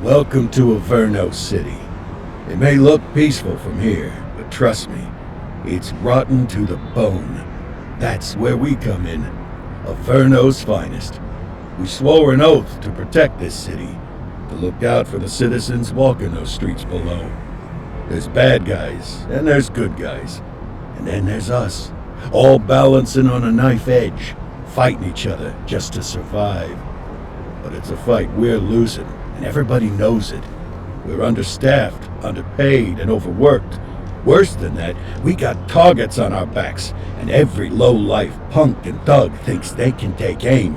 Welcome to Averno City. It may look peaceful from here, but trust me, it's rotten to the bone. That's where we come in. Averno's finest. We swore an oath to protect this city, to look out for the citizens walking those streets below. There's bad guys, and there's good guys. And then there's us, all balancing on a knife edge, fighting each other just to survive. But it's a fight we're losing, and everybody knows it. We're understaffed, underpaid, and overworked. Worse than that, we got targets on our backs, and every low-life punk and thug thinks they can take aim.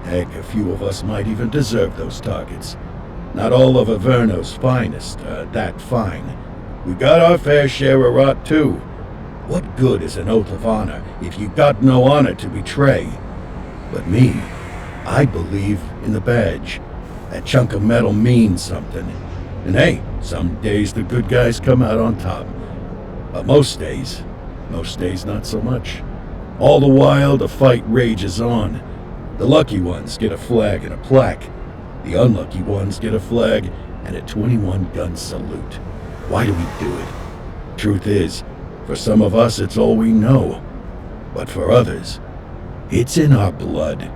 Heck, a few of us might even deserve those targets. Not all of Averno's finest are that fine. We got our fair share of rot, too. What good is an oath of honor if you got no honor to betray? But me, I believe in the badge. That chunk of metal means something. And hey, some days the good guys come out on top. But most days not so much. All the while the fight rages on. The lucky ones get a flag and a plaque. The unlucky ones get a flag and a 21-gun salute. Why do we do it? Truth is, for some of us it's all we know. But for others, it's in our blood.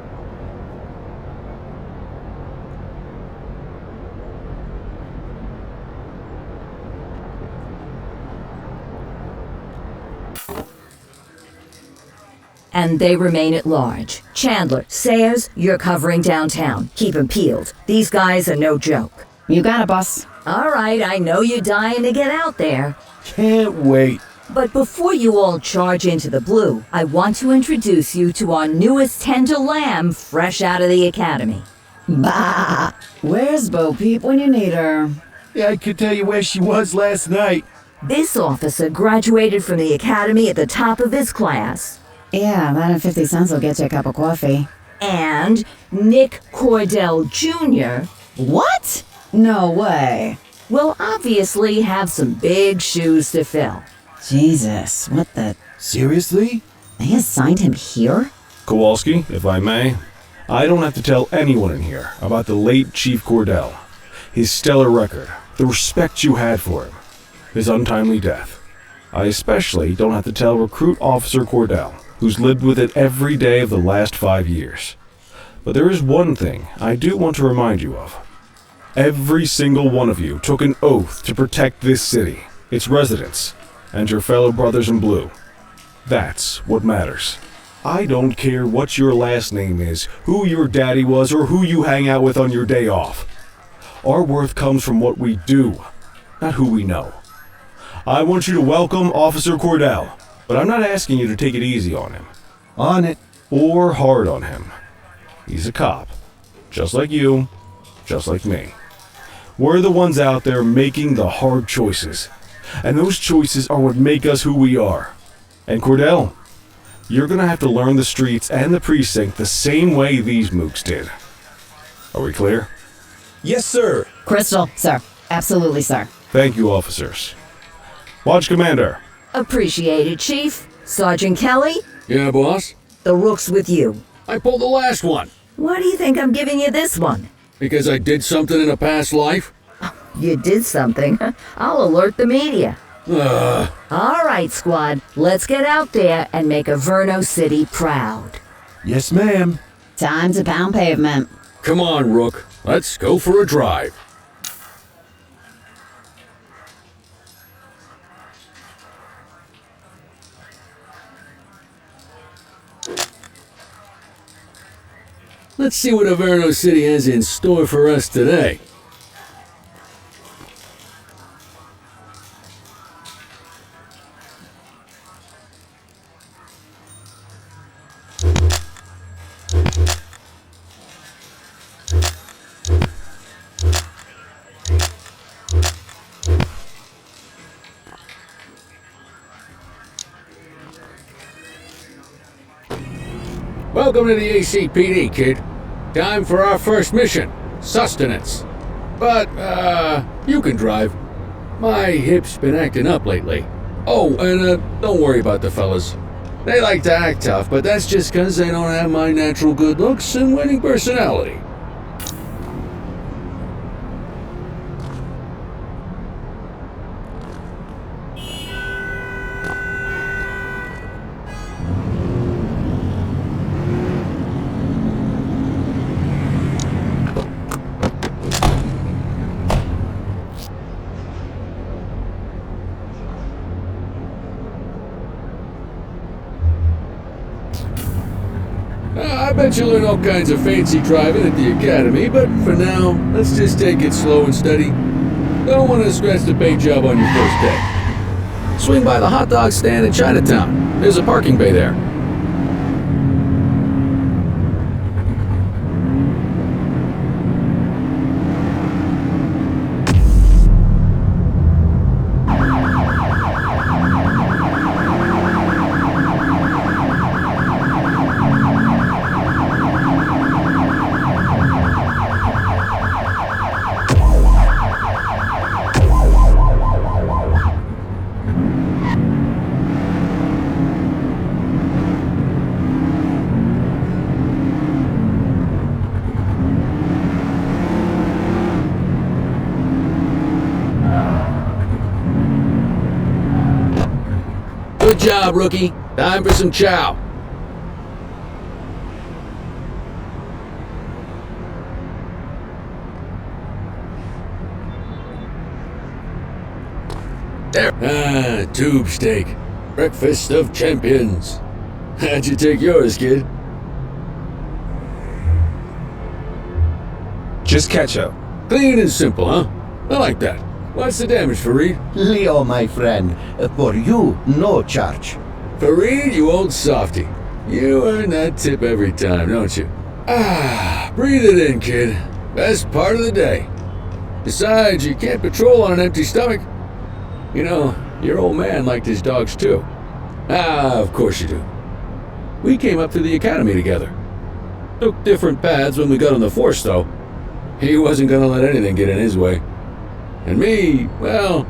And they remain at large. Chandler, Sayers, you're covering downtown. Keep 'em peeled. These guys are no joke. You got it, boss. All right, I know you're dying to get out there. Can't wait. But before you all charge into the blue, I want to introduce you to our newest tender lamb fresh out of the academy. Bah! Where's Bo Peep when you need her? Yeah, I could tell you where she was last night. This officer graduated from the academy at the top of his class. Yeah, that and 50 cents will get you a cup of coffee. And Nick Cordell Jr. What? No way. will obviously have some big shoes to fill. Jesus, what the... Seriously? They assigned him here? Kowalski, if I may, I don't have to tell anyone in here about the late Chief Cordell, his stellar record, the respect you had for him, his untimely death. I especially don't have to tell Recruit Officer Cordell, who's lived with it every day of the last 5 years. But there is one thing I do want to remind you of. Every single one of you took an oath to protect this city, its residents, and your fellow brothers in blue. That's what matters. I don't care what your last name is, who your daddy was, or who you hang out with on your day off. Our worth comes from what we do, not who we know. I want you to welcome Officer Cordell, but I'm not asking you to take it easy on him. On it. Or hard on him. He's a cop, just like you, just like me. We're the ones out there making the hard choices, and those choices are what make us who we are. And Cordell, you're gonna have to learn the streets and the precinct the same way these mooks did. Are we clear? Yes, sir. Crystal, sir. Absolutely, sir. Thank you, officers. Watch Commander. Appreciated, Chief. Sergeant Kelly, Yeah, boss? the rook's with you. I pulled the last one. Why do you think I'm giving you this one? Because I did something in a past life? You did something. I'll alert the media. All right, squad. Let's get out there and make Averno City proud. Yes, ma'am. Time to pound pavement. Come on, Rook. Let's go for a drive. Let's see what Averno City has in store for us today. Welcome to the ACPD, kid. Time for our first mission, sustenance. But, you can drive. My hip's been acting up lately. Oh, and, don't worry about the fellas. They like to act tough, but that's just 'cause they don't have my natural good looks and winning personality. I bet you'll learn all kinds of fancy driving at the academy, but for now, let's just take it slow and steady. Don't want to scratch the paint job on your first day. Swing by the hot dog stand in Chinatown. There's a parking bay there. Good job, rookie. Time for some chow. There. Ah, tube steak. Breakfast of champions. How'd you take yours, kid? Just ketchup. Clean and simple, huh? I like that. What's the damage, Fareed? Leo, my friend, for you, no charge. Fareed, you old softy. You earn that tip every time, don't you? Ah, breathe it in, kid. Best part of the day. Besides, you can't patrol on an empty stomach. You know, your old man liked his dogs too. Ah, of course you do. We came up to the academy together. Took different paths when we got on the force, though. He wasn't gonna let anything get in his way. And me, well,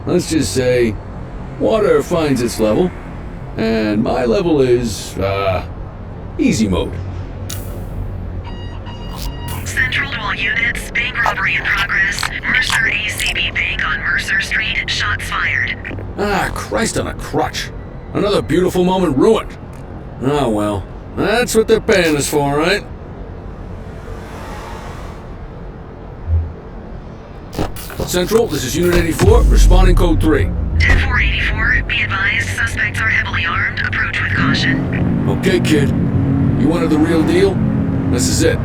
let's just say, water finds its level, and my level is, easy mode. Central to all units, bank robbery in progress. Mercer ACB Bank on Mercer Street, shots fired. Ah, Christ on a crutch. Another beautiful moment ruined. Oh well, that's what they're paying us for, right? Central, this is Unit 84, responding code 3. 10-484, be advised, suspects are heavily armed. Approach with caution. Okay, kid. You wanted the real deal? This is it.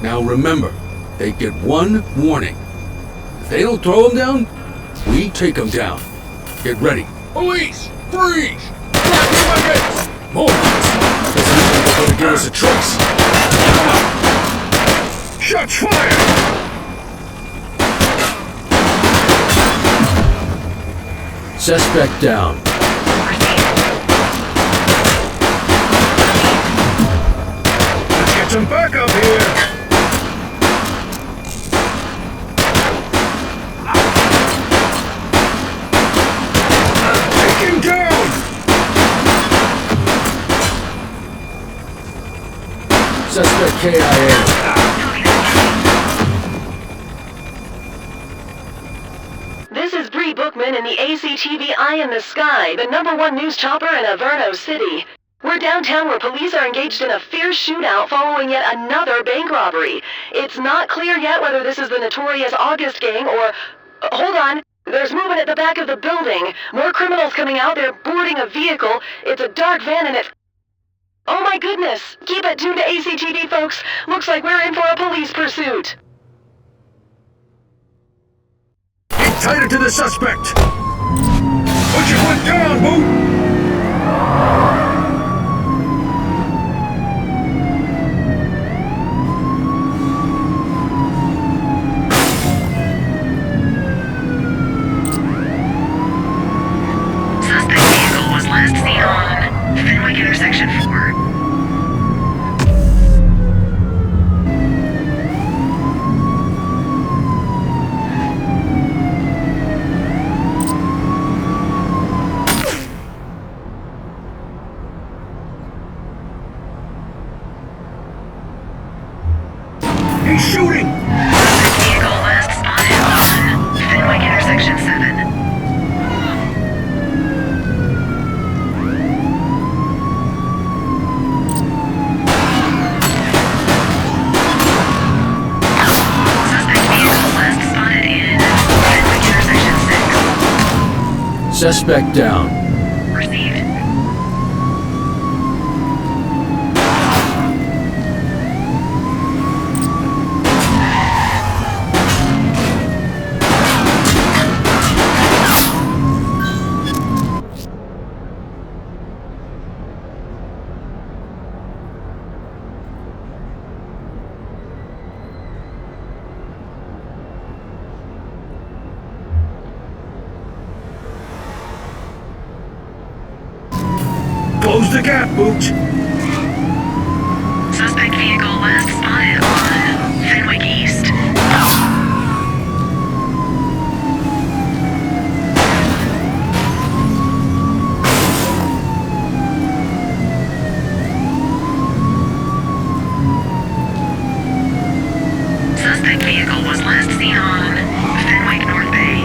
Now remember, they get one warning. If they don't throw them down, we take them down. Get ready. Police! Freeze! Drop your weapons! More! This is going to give us a choice. Shots fired! Suspect down. Let's get some backup here. Take him down. Suspect KIA. This is Bree Bookman in the ACTV Eye in the Sky, the #1 news chopper in Averno City. We're downtown where police are engaged in a fierce shootout following yet another bank robbery. It's not clear yet whether this is the notorious August gang or... hold on. There's movement at the back of the building. More criminals coming out. They're boarding a vehicle. It's a dark van and it... oh my goodness! Keep it tuned to ACTV, folks. Looks like we're in for a police pursuit. headed to the suspect! Put your foot down, Boot! Suspect vehicle was last seen on Fenwick Intersection 4. He's shooting! Suspect vehicle last spotted on Fenwick Intersection 7. Suspect vehicle last spotted in Fenwick Intersection 6. Suspect down. Received. Close the gap, Boot! Suspect vehicle last spotted on Fenwick East. Suspect vehicle was last seen on Fenwick North Bay.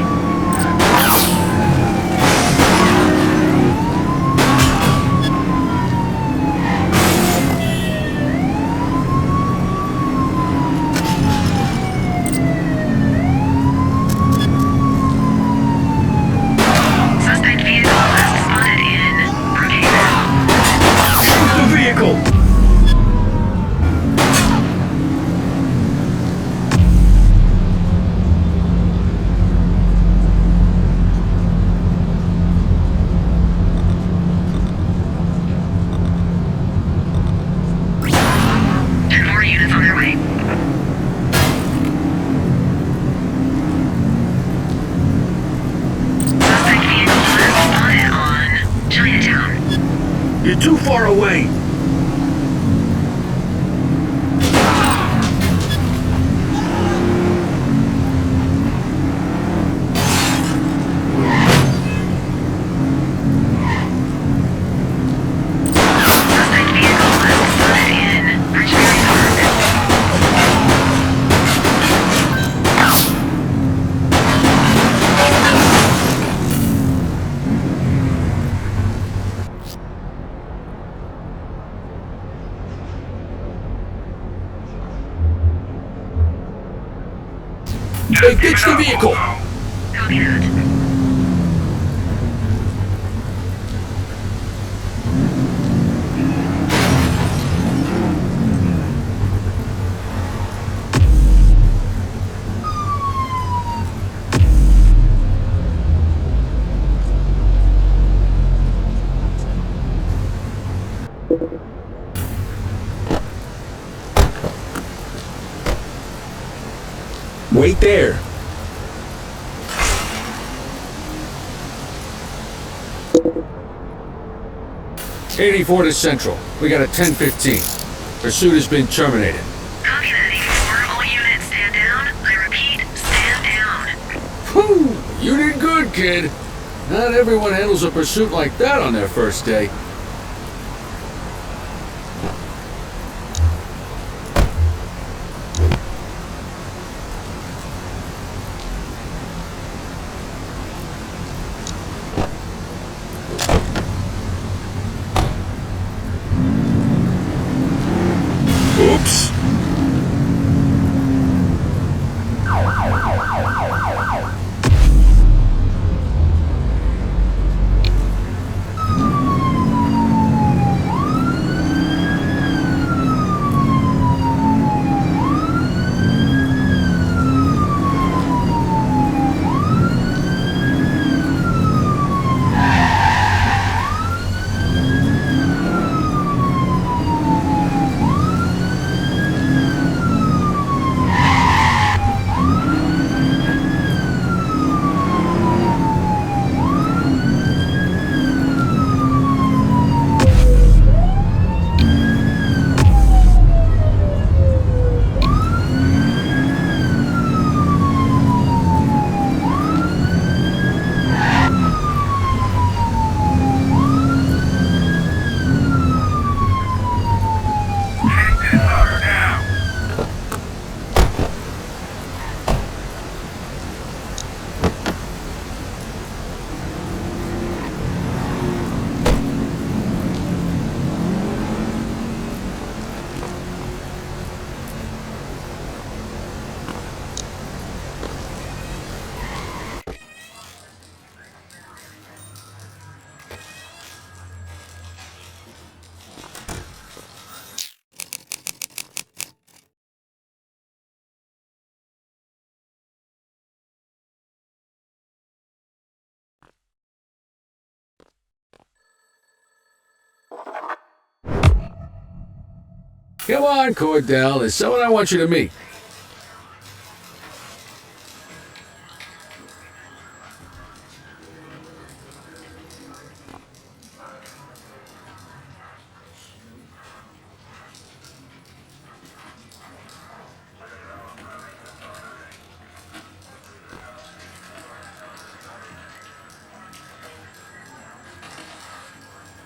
Suspect vehicle last spotted in Brookhaven. Shoot the vehicle! And more units on their way. Suspect vehicle last spotted on Chinatown. You're too far away! Suspect vehicle last spotted in Richmond Park. Hey, ditch the vehicle! Copy that. Wait there. '84 to Central. We got a 10:15. Pursuit has been terminated. Copy that, 84. All units stand down. I repeat, stand down. Whew! You did good, kid. Not everyone handles a pursuit like that on their first day. Oops! Come on, Cordell. There's someone I want you to meet.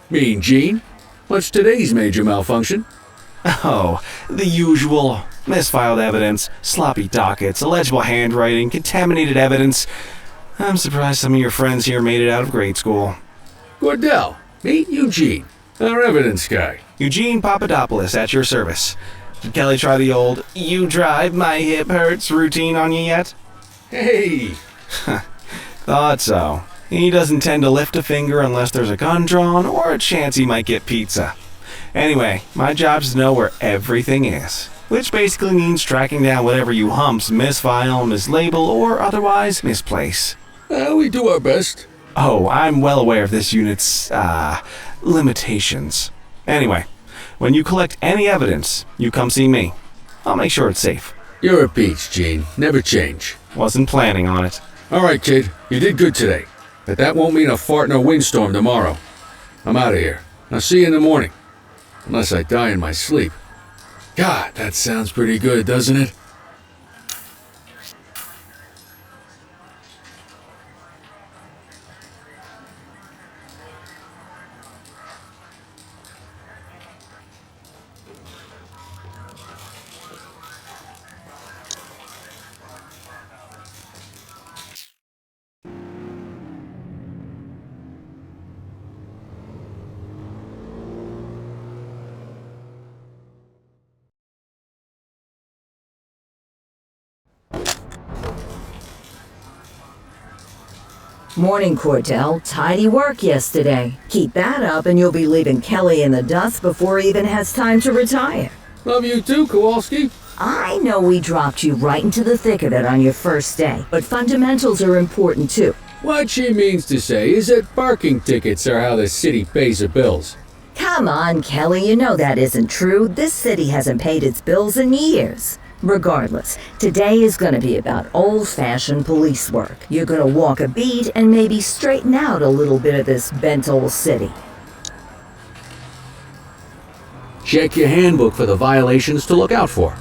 Mean Gene? What's today's major malfunction? Oh, the usual. Misfiled evidence, sloppy dockets, illegible handwriting, contaminated evidence. I'm surprised some of your friends here made it out of grade school. Cordell, meet Eugene, our evidence guy. Eugene Papadopoulos at your service. Did Kelly try the old "you drive, my hip hurts" routine on you yet? Hey! Thought so. He doesn't tend to lift a finger unless there's a gun drawn or a chance he might get pizza. Anyway, my job's to know where everything is, which basically means tracking down whatever you humps misfile, mislabel, or otherwise misplace. We do our best. Oh, I'm well aware of this unit's, limitations. Anyway, when you collect any evidence, you come see me. I'll make sure it's safe. You're a peach, Gene. Never change. Wasn't planning on it. All right, kid. You did good today. But that won't mean a fart in a windstorm tomorrow. I'm out of here. I'll see you in the morning. Unless I die in my sleep. God, that sounds pretty good, doesn't it? Morning, Cordell. Tidy work yesterday. Keep that up and you'll be leaving Kelly in the dust before he even has time to retire. Love you too, Kowalski. I know we dropped you right into the thick of it on your first day, but fundamentals are important too. What she means to say is that parking tickets are how the city pays the bills. Come on, Kelly, you know that isn't true. This city hasn't paid its bills in years. Regardless, today is going to be about old-fashioned police work. You're going to walk a beat and maybe straighten out a little bit of this bent old city. Check your handbook for the violations to look out for.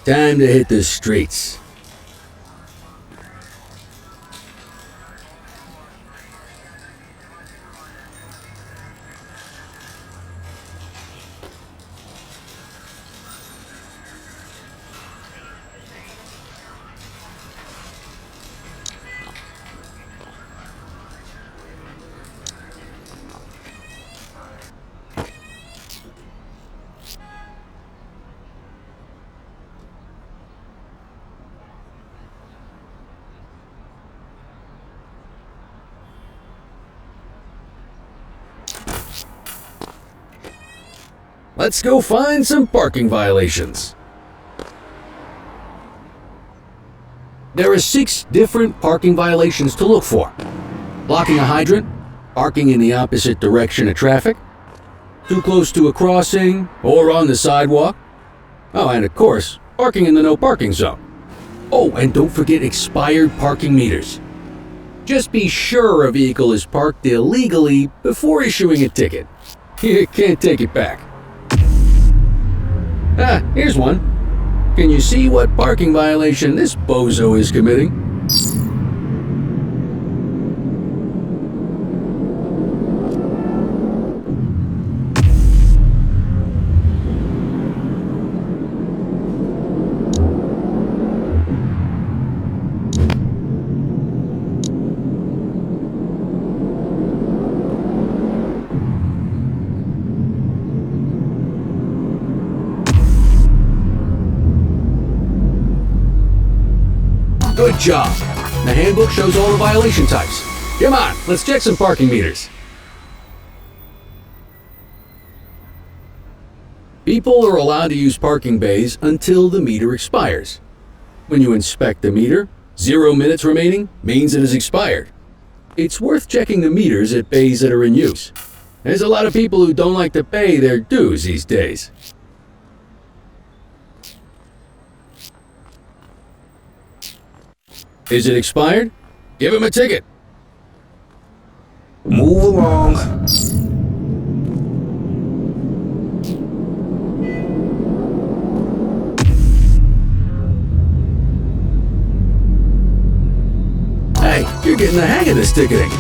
Time to hit the streets. Let's go find some parking violations. There are 6 different parking violations to look for. Blocking a hydrant, parking in the opposite direction of traffic, too close to a crossing or on the sidewalk. Oh, and of course, parking in the no parking zone. Oh, and don't forget expired parking meters. Just be sure a vehicle is parked illegally before issuing a ticket. You can't take it back. Ah, here's one. Can you see what parking violation this bozo is committing? Good job. The handbook shows all the violation types. Come on, let's check some parking meters. People are allowed to use parking bays until the meter expires. When you inspect the meter, 0 minutes remaining means it has expired. It's worth checking the meters at bays that are in use. There's a lot of people who don't like to pay their dues these days. Is it expired? Give him a ticket. Move along. Hey, you're getting the hang of this ticketing.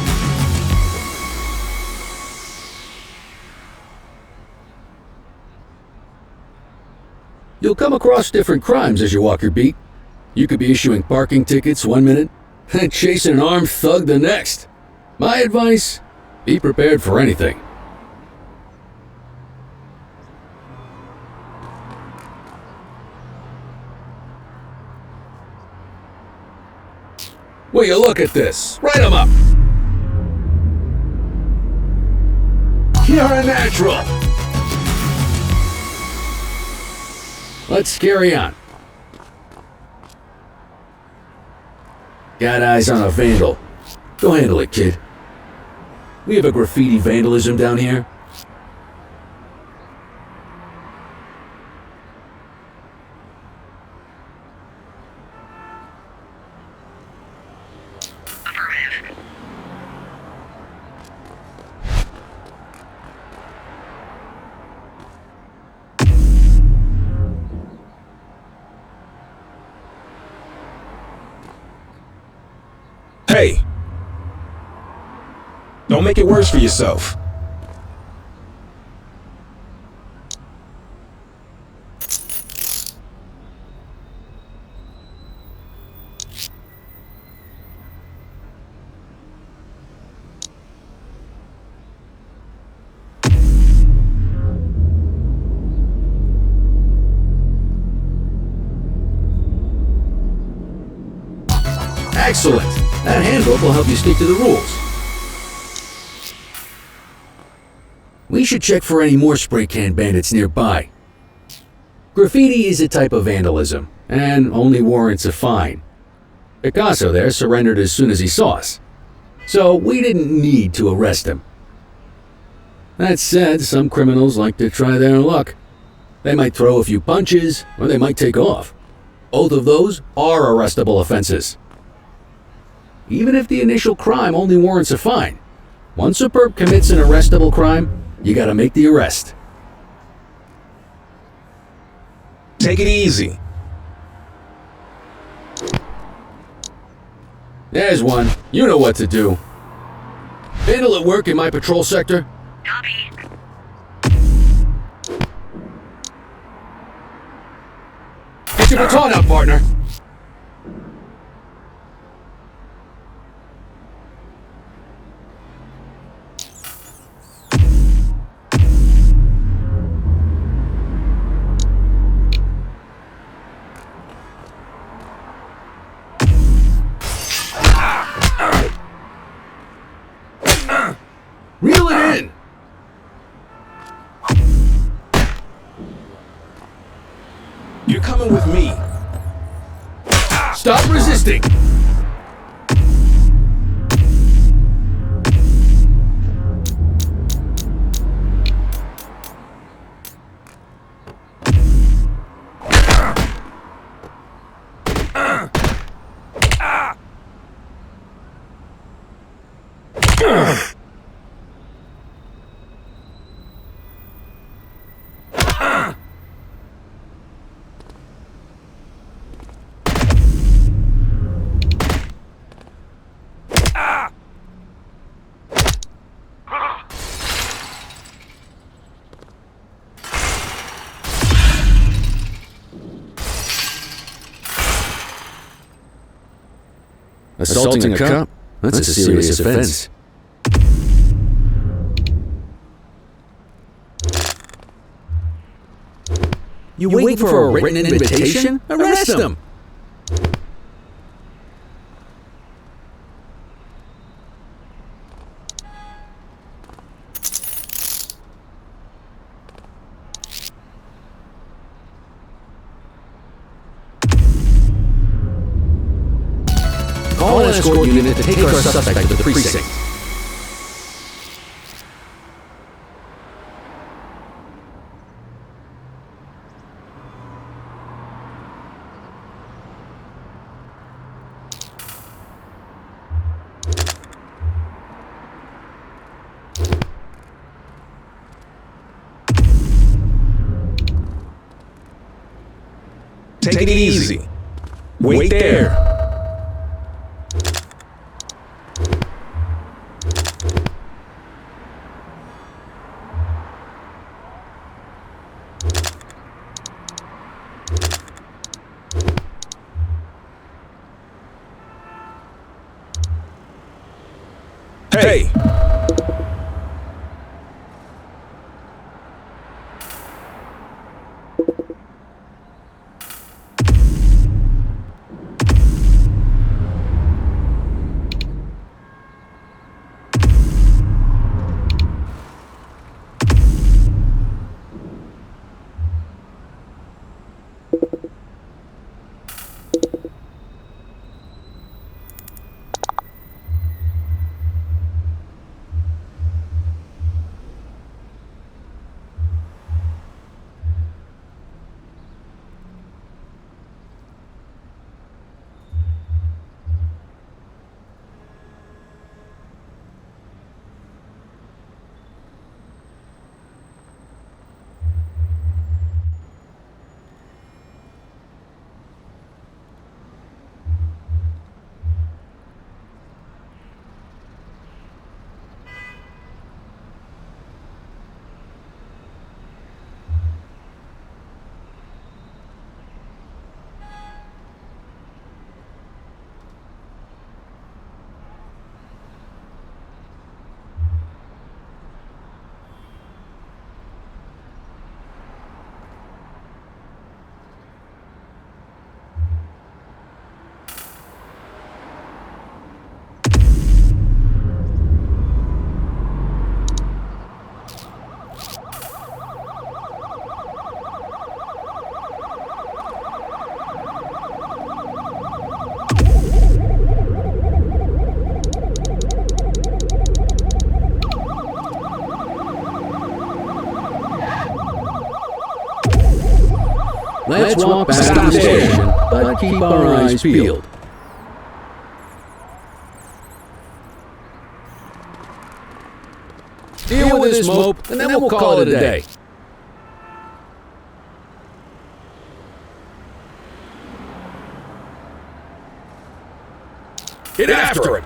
You'll come across different crimes as you walk your beat. You could be issuing parking tickets 1 minute and chasing an armed thug the next. My advice, be prepared for anything. Will you look at this? Write 'em up. You're a natural. Let's carry on. Got eyes on a vandal. Go handle it, kid. We have a graffiti vandalism down here. Affirmative. Hey, don't make it worse for yourself. Excellent. That handbook will help you stick to the rules. We should check for any more spray can bandits nearby. Graffiti is a type of vandalism, and only warrants a fine. Picasso there surrendered as soon as he saw us, so we didn't need to arrest him. That said, some criminals like to try their luck. They might throw a few punches, or they might take off. Both of those are arrestable offenses. Even if the initial crime only warrants a fine, once a perp commits an arrestable crime, you gotta make the arrest. Take it easy. There's one. You know what to do. Vandal at work in my patrol sector? Copy. Get your baton out, partner. Reel it in! You're coming with me. Stop resisting! Assaulting a cop? That's a serious offense. You waiting for a written invitation? Arrest him! Call an escort unit to take our suspect to the precinct. Take it easy. Wait there. Hey! Let's walk back to the station, but keep our eyes peeled. Deal with this mope, and then we'll call it a day. Get after him!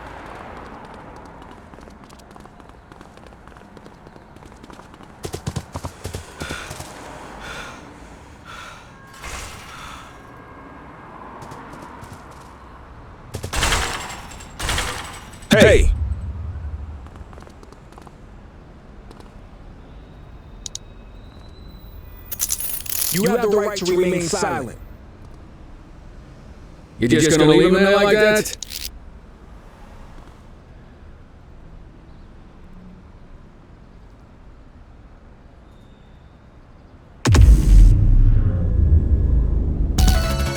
Hey! You have the right to remain silent. You just gonna leave him there like that?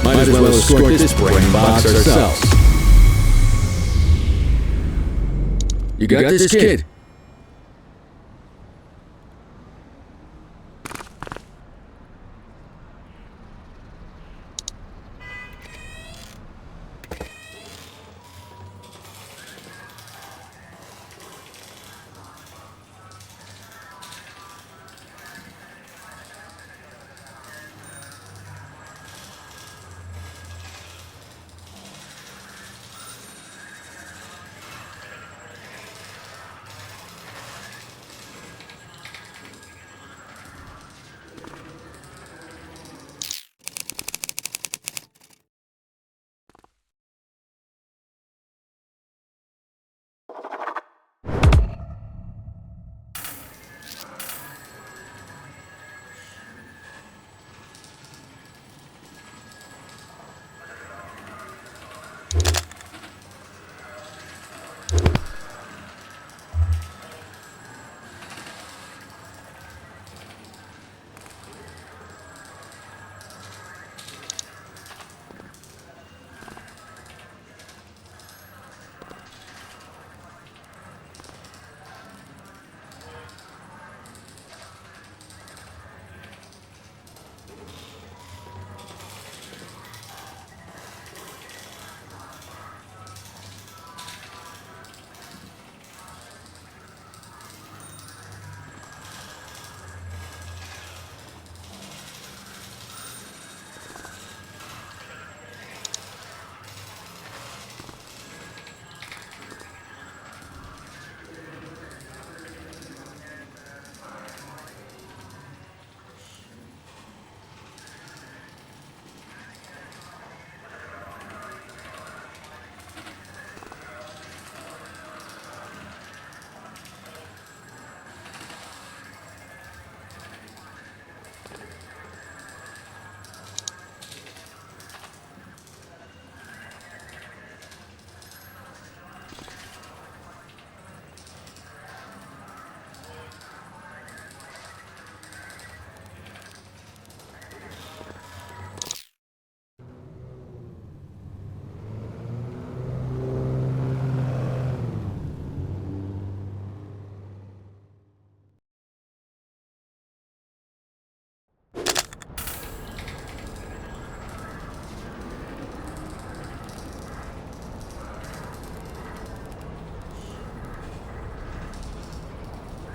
Might as well escort this brain box ourselves. You got this, kid?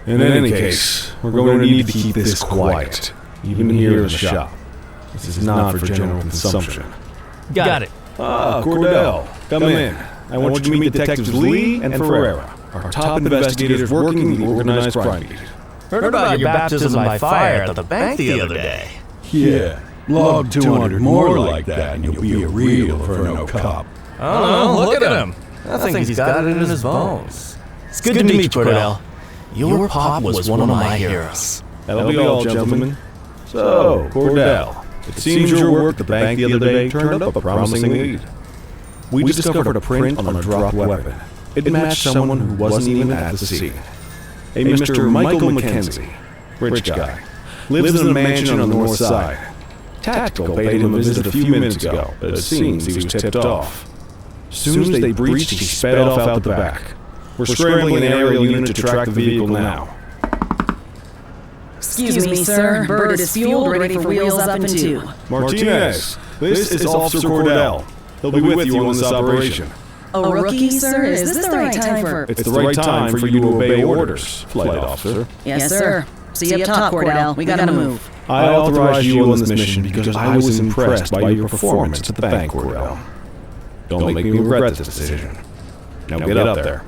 In any case, we're going to need to keep this quiet, even here in the shop. This is not for general consumption. Got it. Ah, Cordell, come in. I want you to meet Detectives Lee and Ferreira, our top investigators working the organized crime beat. Heard about your baptism by fire at the bank the other day. Yeah, log 200 more like that and you'll be a real Verno cop. Oh, look at him. I think he's got it in his bones. It's good to meet you, Cordell. Your pop was one of my heroes. That'll be all, gentlemen. So, Cordell, it seems your work at the bank the other day turned up a promising lead. We discovered a print on a dropped weapon. It matched someone who wasn't even at the scene. A Mr. Michael McKenzie, rich guy, lives in a mansion on the north side. Tactical paid him a visit a few minutes ago, but it seems he was tipped off. As soon as they breached, he sped off out the back. We're scrambling an aerial unit to track the vehicle now. Excuse me, sir. Bird is fueled, ready for wheels up in 2. Martinez, this is Officer Cordell. He'll be with you on this operation. A rookie, sir? Is this the right time for... It's the right time for you to obey orders, Flight Officer. Yes, sir. See you up top, Cordell. We gotta move. I authorized you on this mission because I was impressed by your performance at the bank, Cordell. Don't make me regret this decision. Now get up there.